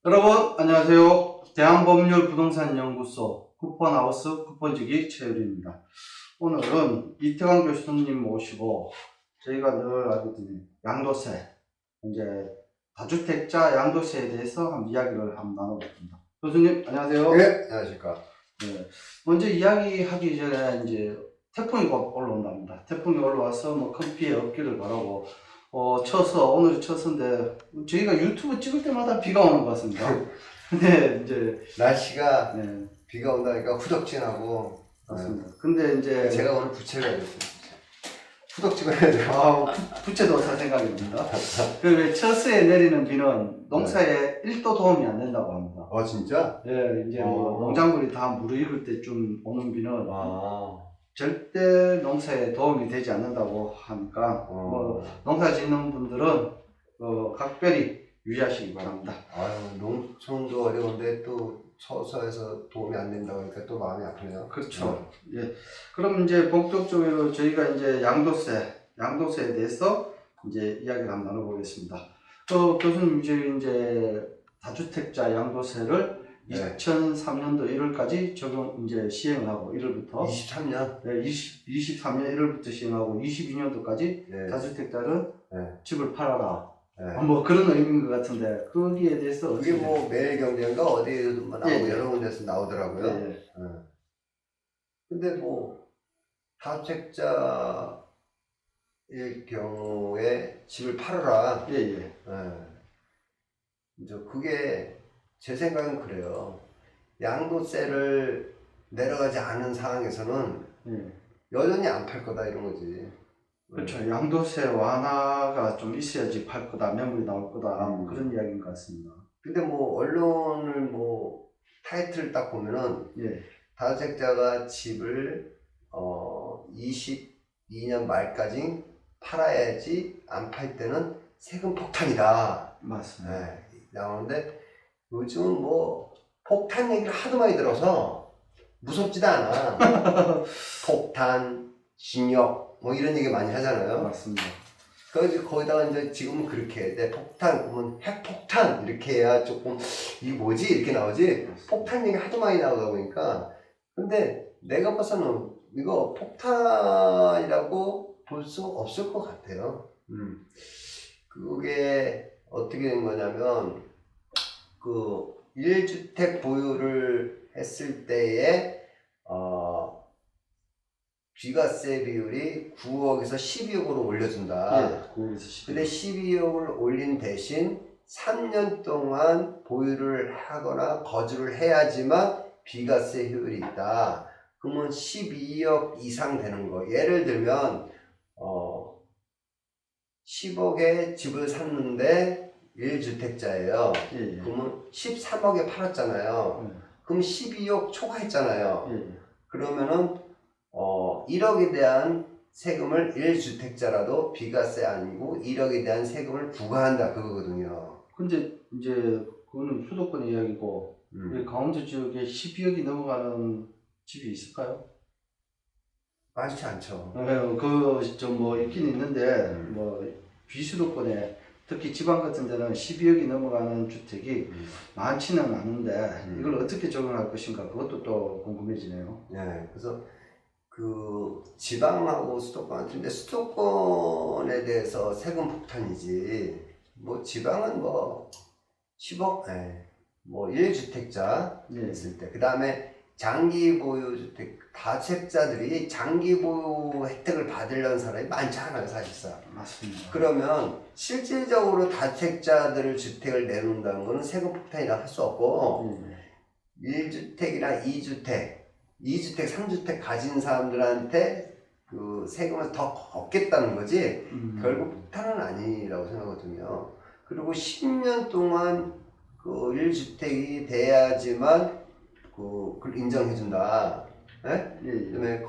여러분 안녕하세요. 대한법률 부동산 연구소 쿠폰하우스 쿠폰지기 최유리입니다. 오늘은 이태광 교수님 모시고 저희가 늘 알고 있는 양도세, 이제 다주택자 양도세에 대해서 한번 이야기를 한번 나눠보겠습니다. 교수님 안녕하세요. 네, 안녕하십니까. 네, 먼저 이야기하기 전에 이제 태풍이 곧 올라온답니다. 태풍이 올라와서 뭐 큰 피해 없기를 바라고 오늘이 첫서인데 저희가 유튜브 찍을 때마다 비가 오는 것 같습니다. 근데 이제 날씨가 네, 비가 온다니까 후덥지근하고. 맞습니다. 근데 이제 제가 오늘 부채를 해야 됐어요. 후덥지근해야 돼요. 부채도 살 생각입니다. 그 첫스에 내리는 비는 농사에 1도 도움이 안 된다고 합니다. 진짜? 예, 이제 뭐 농작물이 다 무르익을 때쯤 오는 비는 아, 절대 농사에 도움이 되지 않는다고 하니까 뭐 농사 짓는 분들은 각별히 유의하시기 바랍니다. 아유, 농촌도 어려운데 또 처서에서 도움이 안 된다고 하니까 또 마음이 아프네요. 그렇죠. 예. 그럼 이제 본격적으로 저희가 이제 양도세에 대해서 이제 이야기를 한번 나눠보겠습니다. 교수님 이제 다주택자 양도세를 네. 2003년도 1월까지 이제 시행을 하고 1월부터 23년? 네, 23년 1월부터 시행하고 22년도까지 네. 다주택자는 네. 집을 팔아라. 네. 뭐 그런 의미인 것 같은데 거기에 대해서 그게 뭐 매일경제인가 어디에도 나오고 예, 예. 여러 군데서 나오더라고요. 예, 예. 근데 뭐 다주택자일 경우에 집을 팔아라. 예, 예. 이제 그게 제 생각은 그래요. 양도세를 내려가지 않은 상황에서는 예. 여전히 안 팔 거다 이런 거지. 그렇죠. 양도세 완화가 좀 있어야지 팔 거다, 매물이 나올 거다, 뭐 그런 이야기인 것 같습니다. 근데 뭐 언론을 뭐 타이틀을 딱 보면은 예. 다주택자가 집을 22년 말까지 팔아야지 안 팔 때는 세금 폭탄이다. 맞습니다. 네, 나오는데 요즘은 뭐 폭탄 얘기를 하도 많이 들어서 무섭지도 않아. 폭탄, 징역 뭐 이런 얘기 많이 하잖아요. 맞습니다. 그래서 거기다가 이제 지금은 그렇게 해. 내 폭탄 그러면 핵폭탄 이렇게 해야 조금 이게 뭐지 이렇게 나오지. 폭탄 얘기 하도 많이 나오다 보니까. 근데 내가 봐서는 이거 폭탄이라고 볼 수 없을 것 같아요. 그게 어떻게 된 거냐면 그 1주택 보유를 했을 때에 비과세 비율이 9억에서 12억으로 올려준다. 예, 9억에서 12억. 근데 12억을 올린 대신 3년 동안 보유를 하거나 거주를 해야지만 비과세 효율이 있다. 그러면 12억 이상 되는 거. 예를 들면 10억에 집을 샀는데 1주택자예요. 예, 예. 그러면 13억에 팔았잖아요. 그럼 12억 초과했잖아요. 예. 그러면은 1억에 대한 세금을 1주택자라도 비과세 아니고 1억에 대한 세금을 부과한다 그거거든요. 근데 이제 그거는 수도권 이야기고 우리 강원도 지역에 12억이 넘어가는 집이 있을까요? 많지 않죠. 뭐 있긴 있는데 뭐 비수도권에 특히 지방 같은 데는 12억이 넘어가는 주택이 많지는 않은데 이걸 어떻게 적용할 것인가 그것도 또 궁금해지네요. 네, 그래서 그 지방하고 수도권 같은데 수도권에 대해서 세금 폭탄이지. 뭐 지방은 뭐 10억, 뭐 1주택자 있을 때, 그 다음에 장기 보유 주택 다주택자들이 장기 보유 혜택을 받으려는 사람이 많지 않아요, 사실상. 맞습니다. 그러면 실질적으로 다주택자들 주택을 내놓는다는 거는 세금 폭탄이라 할 수 없고 1주택이나 2주택, 3주택 가진 사람들한테 그 세금을 더 걷겠다는 거지 결국 폭탄은 아니라고 생각하거든요. 그리고 10년 동안 그 1주택이 돼야지만 그걸 인정해준다. 그다음에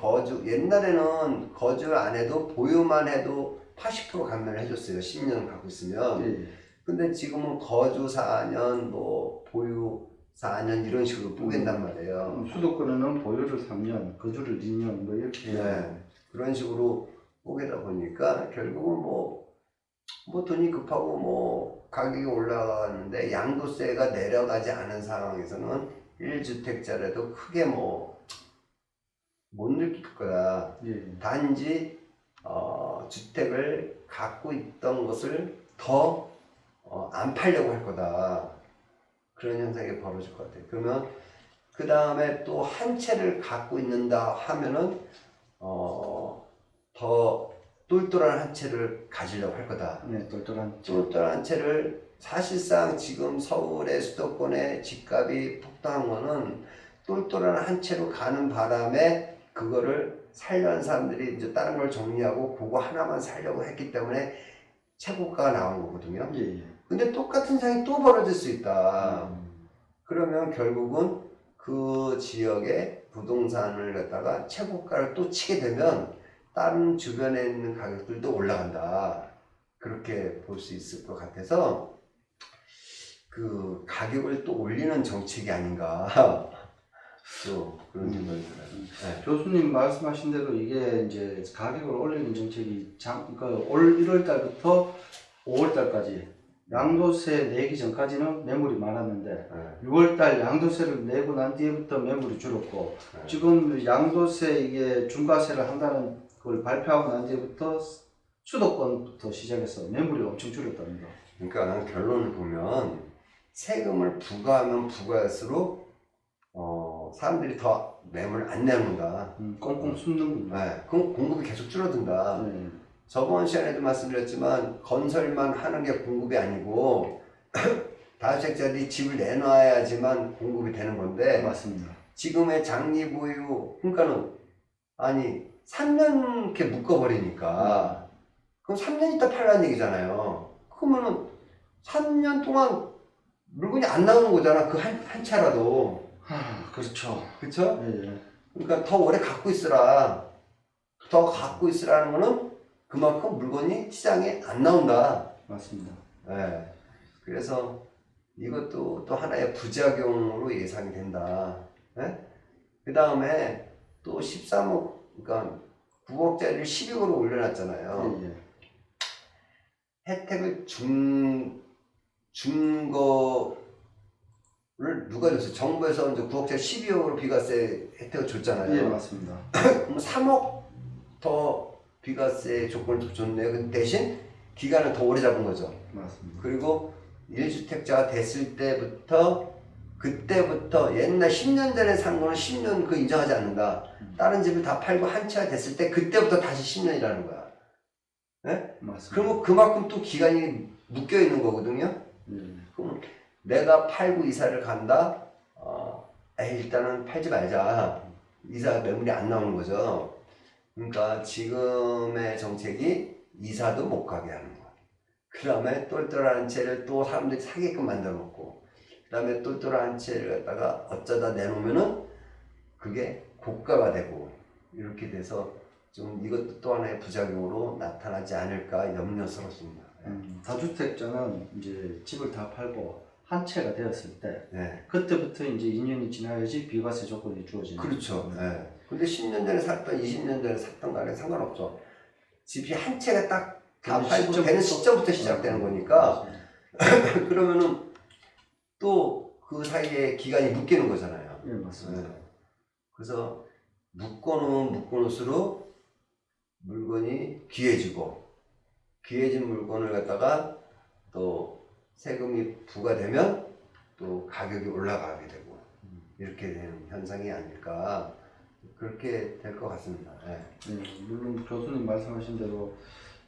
옛날에는 거주를 안 해도 보유만 해도 80% 감면을 해줬어요. 10년 갖고 있으면. 근데 지금은 거주 4년, 뭐 보유 4년 이런 식으로 쪼갠단 말이에요. 수도권에는 보유를 3년, 거주를 2년 뭐 이렇게. 그런 식으로 쪼개다 보니까 결국은 뭐 돈이 급하고 뭐 가격이 올라가는데 양도세가 내려가지 않은 상황에서는 1주택자라도 크게 뭐 못 느낄 거다. 예. 단지 주택을 갖고 있던 것을 더 안 팔려고 할 거다. 그런 현상이 벌어질 것 같아요. 그러면 그 다음에 또 한 채를 갖고 있는다 하면은 더 똘똘한 한 채를 가지려고 할 거다. 네, 똘똘한. 똘똘한 채를 사실상 지금 서울의 수도권의 집값이 폭등한 거는 똘똘한 한 채로 가는 바람에 그거를 살려는 사람들이 이제 다른 걸 정리하고 그거 하나만 살려고 했기 때문에 최고가가 나온 거거든요. 예. 근데 똑같은 상황이 또 벌어질 수 있다. 그러면 결국은 그 지역의 부동산을 갖다가 최고가를 또 치게 되면 다른 주변에 있는 가격들도 올라간다. 그렇게 볼 수 있을 것 같아서 그 가격을 또 올리는 정책이 아닌가. 또 그런 생각이 들어요. 네. 교수님 말씀하신 대로 이게 이제 가격을 올리는 정책이 그러니까 올 1월 달부터 5월 달까지 양도세 내기 전까지는 매물이 많았는데 네. 6월 달 양도세를 내고 난 뒤부터 매물이 줄었고 네. 지금 양도세 이게 중과세를 한다는 걸 발표하고 난 뒤부터 수도권부터 시작해서 매물이 엄청 줄었답니다. 그러니까 결론을 보면 세금을 부과하면 부과할수록 사람들이 더 매물을 안 내는다. 꽁꽁 숨는군요. 네, 그럼 공급이 계속 줄어든다. 네. 저번 시간에도 말씀드렸지만 건설만 하는 게 공급이 아니고 다주택자들이 집을 내놔야지만 공급이 되는 건데 맞습니다. 지금의 장기보유 그러니까는 아니 3년 이렇게 묶어버리니까 그럼 3년 있다 팔라는 얘기잖아요. 그러면은 3년 동안 물건이 안 나오는 거잖아. 그 한 차라도. 그렇죠. 그쵸? 예. 그러니까 더 오래 갖고 있으라. 더 갖고 있으라는 거는 그만큼 물건이 시장에 안 나온다. 맞습니다. 네. 그래서 이것도 또 하나의 부작용으로 예상이 된다. 네? 그 다음에 또 13억, 그러니까 9억짜리를 12억으로 올려놨잖아요. 예. 혜택을 준 거를 누가 줬어요? 정부에서 이제 9억짜리 12억으로 비과세 혜택을 줬잖아요. 예, 맞습니다. 그럼 3억 더 비과세 조건을 더 줬네요. 근데 대신 기간을 더 오래 잡은 거죠. 맞습니다. 그리고 1주택자가 됐을 그때부터 옛날 10년 전에 산 거는 10년 그 인정하지 않는다. 다른 집을 다 팔고 한 채가 됐을 때 그때부터 다시 10년이라는 거야. 네? 맞습니다. 그리고 그만큼 또 기간이 묶여 있는 거거든요. 그럼 내가 팔고 이사를 간다. 일단은 팔지 말자. 이사 매물이 안 나오는 거죠. 그러니까 지금의 정책이 이사도 못 가게 하는 거야. 그 다음에 똘똘한 채를 또 사람들이 사게끔 만들어 놓고, 그 다음에 똘똘한 채를 갖다가 어쩌다 내놓으면은 그게 고가가 되고, 이렇게 돼서 좀 이것도 또 하나의 부작용으로 나타나지 않을까 염려스럽습니다. 다주택자는 이제 집을 다 팔고 한 채가 되었을 때 네. 그때부터 이제 2년이 지나야지 비과세 조건이 주어지는 그렇죠. 네. 근데 10년 전에 샀던 20년 전에 샀던 간에 상관없죠. 집이 한 채가 딱 다 팔고 되는 시점부터 시작되는 거니까 그러면은 또 그 사이에 기간이 묶이는 거잖아요. 예, 맞습니다. 네. 그래서 묶어놓을수록 물건이 귀해지고 귀해진 물건을 갖다가 또 세금이 부과되면 또 가격이 올라가게 되고 이렇게 되는 현상이 아닐까 그렇게 될 것 같습니다. 네. 물론 교수님 말씀하신 대로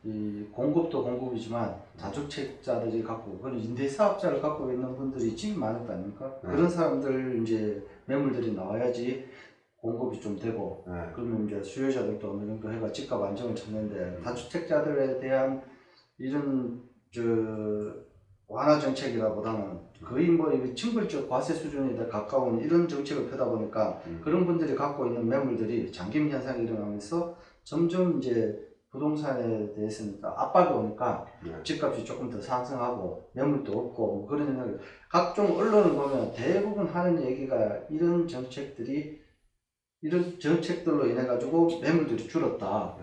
이 공급도 공급이지만 다주택자들이 갖고 그런 임대사업자를 갖고 있는 분들이 집이 많을 거 아닙니까? 그런 사람들 이제 매물들이 나와야지 공급이 좀 되고 그러면 이제 수요자들도 어느 정도 해가 집값 안정을 찾는데 다주택자들에 대한 이런 완화 정책이라보다는 거의 뭐 징벌적 과세 수준에 가까운 이런 정책을 펴다 보니까 그런 분들이 갖고 있는 매물들이 잠김 현상이 일어나면서 점점 이제 부동산에 대해서는 압박이 오니까 집값이 조금 더 상승하고 매물도 없고 뭐 그런 생각을 각종 언론을 보면 대부분 하는 얘기가 이런 정책들로 인해 가지고 매물들이 줄었다.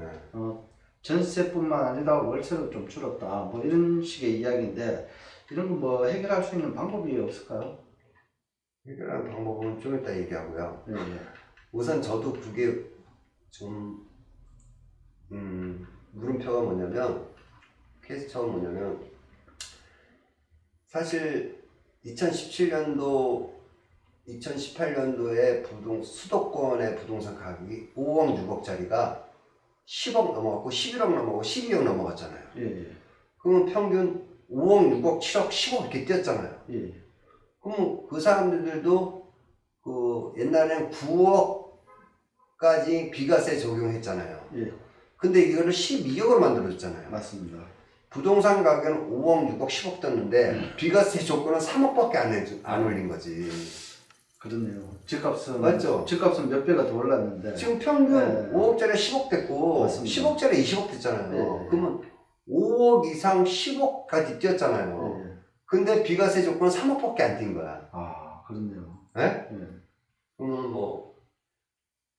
전세뿐만 아니라 월세도 좀 줄었다. 뭐 이런 식의 이야기인데 이런 거 뭐 해결할 수 있는 방법이 없을까요? 해결하는 방법은 좀 이따 얘기하고요. 예, 예. 우선 저도 그게 좀 물음표가 뭐냐면 퀘스천은 뭐냐면 사실 2017년도 2018년도에 수도권의 부동산 가격이 5억 6억짜리가 10억 넘어갔고 11억 넘어가고 12억 넘어갔잖아요. 예, 예. 그러면 평균 5억 6억 7억 10억 이렇게 뛰었잖아요. 예. 그럼 그 사람들도 그 옛날에는 9억까지 비과세 적용했잖아요. 예. 근데 이거를 12억으로 만들어줬잖아요. 맞습니다. 부동산 가격은 5억, 6억, 10억 떴는데 비과세 조건은 3억밖에 안 올린 거지. 그렇네요. 집값은 맞죠? 집값은 몇 배가 더 올랐는데 지금 평균 네. 5억짜리 10억 됐고 맞습니다. 10억짜리 20억 됐잖아요. 네. 그러면 5억 이상 10억까지 뛰었잖아요. 예, 예. 근데 비과세 조건은 3억밖에 안 뛴 거야. 아, 그렇네요. 네? 예. 그러면 뭐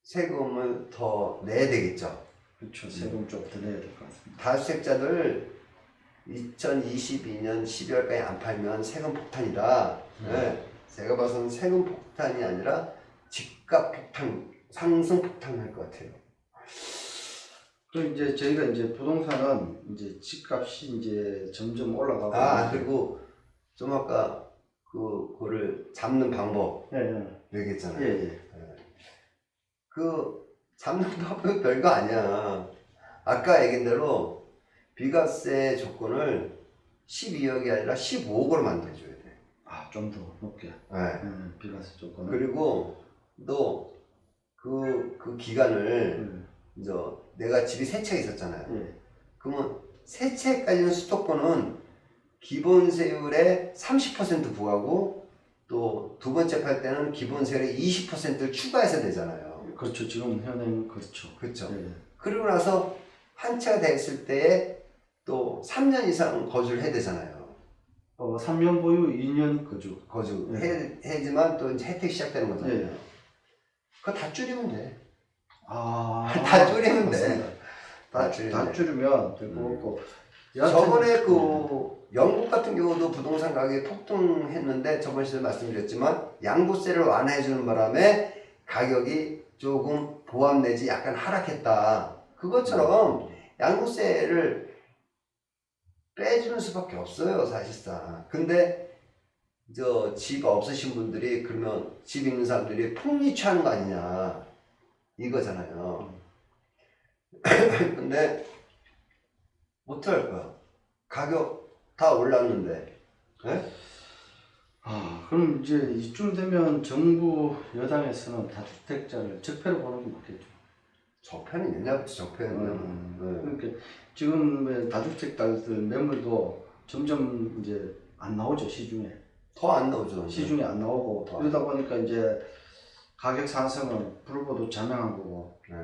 세금을 더 내야 되겠죠. 그렇죠. 세금 좀 더 내야 될 것 같습니다. 다주택자들 2022년 12월까지 안 팔면 세금 폭탄이다. 네. 제가 봐서는 세금 폭탄이 아니라 집값 폭탄, 상승 폭탄 할 것 같아요. 그럼 이제 저희가 이제 부동산은 이제 집값이 이제 점점 올라가고 그리고 좀 아까 그거를 잡는 방법 예, 예. 얘기했잖아요. 예, 예. 그 잡는 방법은 별거 아니야. 아까 얘기한 대로 비과세 조건을 12억이 아니라 15억으로 만들어줘야 돼. 아, 좀 더 높게. 네. 비과세 조건은. 그리고 또 그 기간을 이제 내가 집이 세 채 있었잖아요. 예. 그러면 세 채까지는 수도권은 기본세율의 30% 부과하고 또 두 번째 팔 때는 기본세율의 20%를 추가해서 내잖아요. 그렇죠. 지금 현행 그렇죠. 그렇죠. 예. 그러고 나서 한 채가 됐을 때에 또 3년 이상 거주를 해야 되잖아요. 3년 보유, 2년 거주. 해야지만 또 이제 혜택이 시작되는 거잖아요. 예. 그거 다 줄이면 돼. 아, 다 줄이면 맞습니다. 돼. 다 줄이면 될 것 같고. 여하튼, 저번에 영국 같은 경우도 부동산 가격이 폭등했는데 저번 시간에 말씀드렸지만 양도세를 완화해주는 바람에 가격이 조금 보합 내지 약간 하락했다. 그것처럼 양도세를 빼주는 수밖에 없어요, 사실상. 근데 집 없으신 분들이 그러면 집 있는 사람들이 폭리취하는 거 아니냐 이거잖아요. 근데 어떡할 거야? 가격 다 올랐는데. 네? 그럼 이제 이쯤 되면 정부 여당에서는 다주택자를 적폐로 보는 게 맞겠죠. 적폐는 옛날부터 적폐였네요. 그러니까 지금 다주택자들 매물도 점점 이제 안 나오죠, 시중에. 더 안 나오죠. 시중에 안 나오고 그러다 보니까 이제 가격 상승은 불보듯 자명한 거고. 네.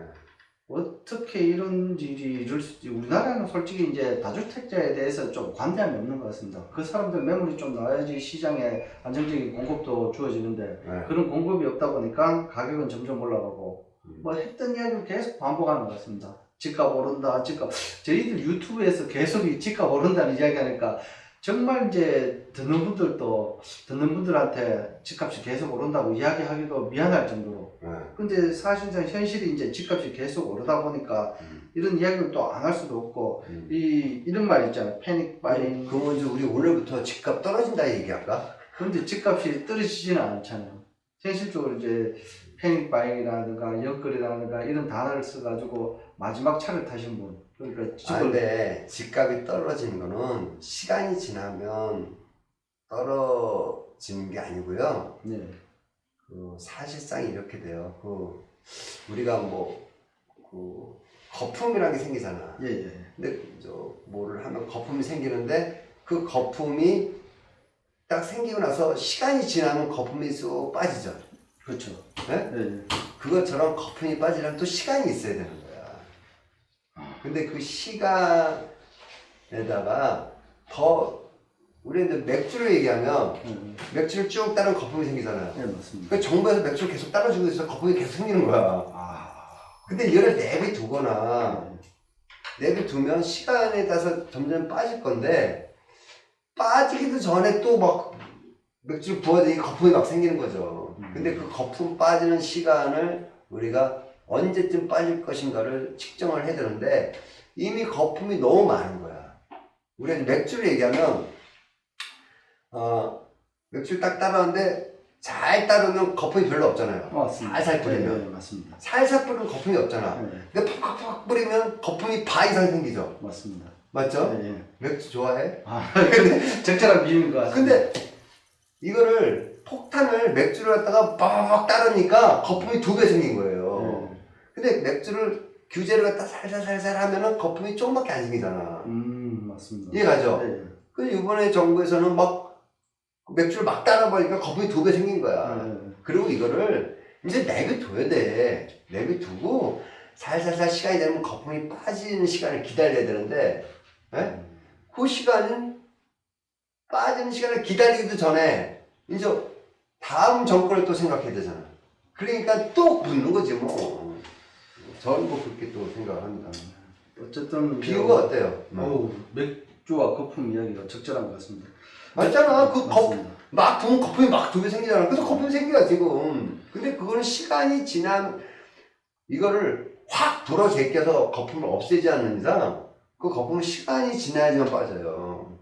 어떻게 이런 일이 이럴 수 있지? 우리나라는 솔직히 이제 다주택자에 대해서 좀 관대함이 없는 것 같습니다. 그 사람들 매물이 좀 나와야지 시장에 안정적인 공급도 주어지는데 네. 그런 공급이 없다 보니까 가격은 점점 올라가고 뭐 했던 이야기를 계속 반복하는 것 같습니다. 집값 오른다, 집값. 저희들 유튜브에서 계속 이 집값 오른다는 이야기 하니까 정말 이제 듣는 분들한테 집값이 계속 오른다고 이야기하기도 미안할 정도로. 근데 사실상 현실이 이제 집값이 계속 오르다 보니까 이런 이야기를 또 안 할 수도 없고 이런 말 있잖아요. 패닉 바잉. 그러면 이제 우리 오늘부터 집값 떨어진다 얘기할까? 그런데 집값이 떨어지지는 않잖아요. 현실적으로 이제 패닉 바잉이라든가 연끌이라든가 이런 단어를 써가지고 마지막 차를 타신 분. 그러니까 근데 집값이 떨어지는 거는 시간이 지나면 떨어지는 게 아니고요. 네. 사실상 이렇게 돼요. 우리가 거품이라는 게 생기잖아. 예. 근데 뭐를 하면 거품이 생기는데 그 거품이 딱 생기고 나서 시간이 지나면 거품이 쑥 빠지죠. 그렇죠. 네? 예. 그것처럼 거품이 빠지려면 또 시간이 있어야 되는 거야. 근데 그 시간에다가 우리는 맥주를 얘기하면 맥주를 쭉 따르면 거품이 생기잖아요. 네, 맞습니다. 그 정부에서 맥주를 계속 따라주고 있어서 거품이 계속 생기는 거야. 근데 이거를 내비두면 시간에 따라서 점점 빠질 건데 빠지기도 전에 또 막 맥주를 부어야 되니 거품이 막 생기는 거죠. 근데 그 거품 빠지는 시간을 우리가 언제쯤 빠질 것인가를 측정을 해야 되는데 이미 거품이 너무 많은 거야. 우리가 맥주를 얘기하면 맥주를 딱 따르는데 잘 따르면 거품이 별로 없잖아요. 맞습니다. 살살 뿌리면. 네, 네, 맞습니다. 살살 뿌리면 거품이 없잖아. 네, 근데 팍팍팍 뿌리면 거품이 반 이상 생기죠. 맞습니다. 맞죠? 네, 네. 맥주 좋아해? 아, 근데 적절한 비유인 것 같습니다. 근데 이거를 폭탄을 맥주를 갖다가 빡 따르니까 거품이 2배 생긴 거예요. 네. 근데 맥주를 규제를 갖다 살살살살 하면은 거품이 조금밖에 안 생기잖아. 맞습니다. 이해가죠? 네. 근데 이번에 정부에서는 막 맥주를 막 따라버리니까 거품이 2배 생긴 거야. 네. 그리고 이거를 이제 내비둬야 돼. 내비두고 살살살 시간이 되면 거품이 빠지는 시간을 기다려야 되는데, 예? 그 시간은 빠지는 시간을 기다리기도 전에 이제 다음 정권을 또 생각해야 되잖아. 그러니까 또 붙는 거지 뭐. 저는 뭐 그렇게 또 생각을 합니다. 어쨌든 비유가 어때요? 맥주와 거품 이야기가 적절한 것 같습니다. 맞잖아. 그 맞습니다. 막 부으면 거품이 막 2배 생기잖아. 그래서 거품이 생겨 지금. 근데 그거는 시간이 지난 이거를 확 불어 제껴서 거품을 없애지 않는 이상 그 거품은 시간이 지나야지만 빠져요.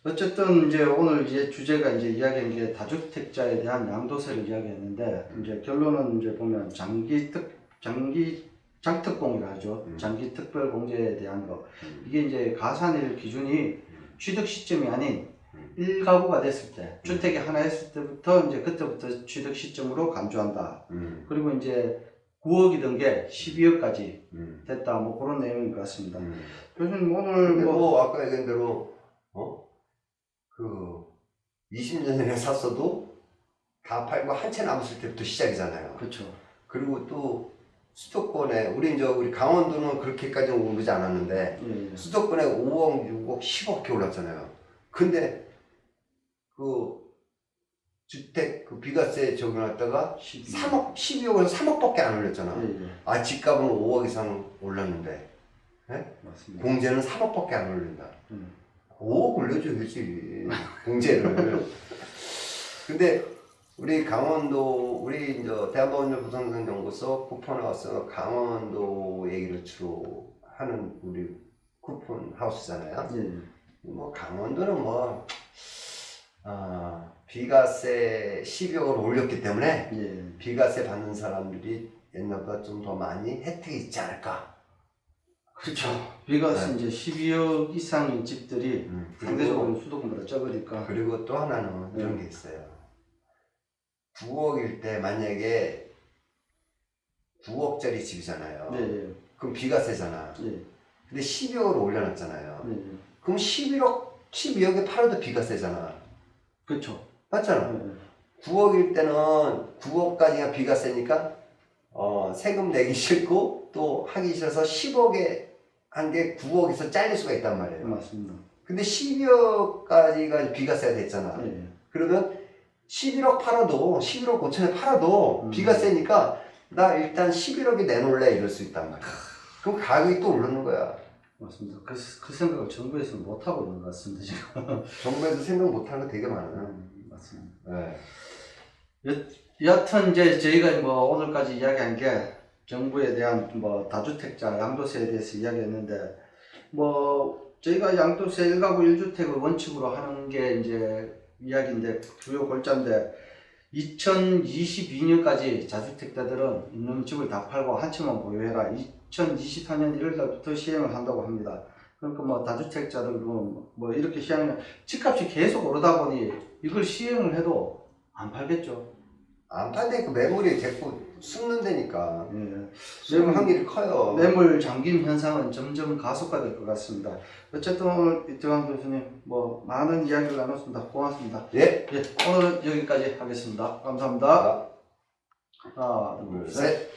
어쨌든 이제 오늘 이제 주제가 이제 이야기한 게 다주택자에 대한 양도세를 이야기했는데 이제 결론은 이제 보면 장특공이라 하죠. 장기 특별 공제에 대한 거. 이게 이제 가산일 기준이 취득 시점이 아닌 1가구가 됐을 때, 주택이 하나 했을 때부터 이제 그때부터 취득 시점으로 간주한다. 그리고 이제 9억이던 게 12억까지 됐다. 뭐 그런 내용인 것 같습니다. 교수님 오늘 뭐 아까 얘기한 대로 그 20년 전에 샀어도 다 팔고 한 채 남았을 때부터 시작이잖아요. 그렇죠. 그리고 또 수도권에 우리 강원도는 그렇게까지는 오르지 않았는데 예. 수도권에 5억, 6억, 10억 이렇게 올랐잖아요. 근데 그 주택 그 비과세 적용했다가 3억, 12억에서 3억밖에 안 올렸잖아. 예. 집값은 5억 이상 올랐는데 맞습니다. 공제는 3억밖에 안 올린다. 5억 올려줘야지 공제를. 근데 우리 강원도 우리 이제 대한법원적 부동산 연구소 쿠폰 하우스 강원도 얘기를 주로 하는 우리 쿠폰 하우스잖아요. 뭐 강원도는 뭐 비과세 12억을 올렸기 때문에 비과세 받는 사람들이 옛날보다 좀 더 많이 혜택이 있지 않을까. 그렇죠. 비과세 이제 12억 이상인 집들이 상대적으로 수도권보다 적으니까. 그리고 또 하나는 이런 게 있어요. 9억일 때 만약에 9억짜리 집이잖아요. 그럼 비과세잖아. 근데 12억으로 올려놨잖아요. 그럼 12억에 팔아도 비과세잖아. 그렇죠. 맞잖아. 9억일 때는 9억까지가 비과세니까 세금 내기 싫고 또 하기 싫어서 10억에 한 게 9억에서 잘릴 수가 있단 말이에요. 맞습니다. 근데 12억까지가 비과세가 됐잖아. 그러면 11억 팔아도 11억 5천에 팔아도 비과세니까 나 일단 11억에 내놓을래 이럴 수 있단 말이야. 그럼 가격이 또 오르는 거야. 맞습니다. 그 생각을 정부에서 못 하고 있는 것 같습니다 지금. 정부에서 생각 못하는 거 되게 많아요. 맞습니다. 네. 여하튼 이제 저희가 뭐 오늘까지 이야기한 게 정부에 대한 뭐 다주택자 양도세에 대해서 이야기했는데 뭐 저희가 양도세 1가구 1주택을 원칙으로 하는 게 이제 이야기인데 주요 골자인데 2022년까지 자주택자들은 있는 집을 다 팔고 한 채만 보유해라. 2024년 1월달부터 시행을 한다고 합니다. 그러니까 뭐 다주택자들은 뭐 이렇게 시행하면 집값이 계속 오르다 보니 이걸 시행을 해도 안 팔겠죠. 안 판다니까 매물이 자꾸 숨는다니까. 매물 확률이 커요. 매물 잠김 현상은 점점 가속화될 것 같습니다. 어쨌든 오늘 이태광 교수님 뭐 많은 이야기를 나눴습니다. 고맙습니다. 예. 오늘은 여기까지 하겠습니다. 감사합니다. 하나, 둘, 셋.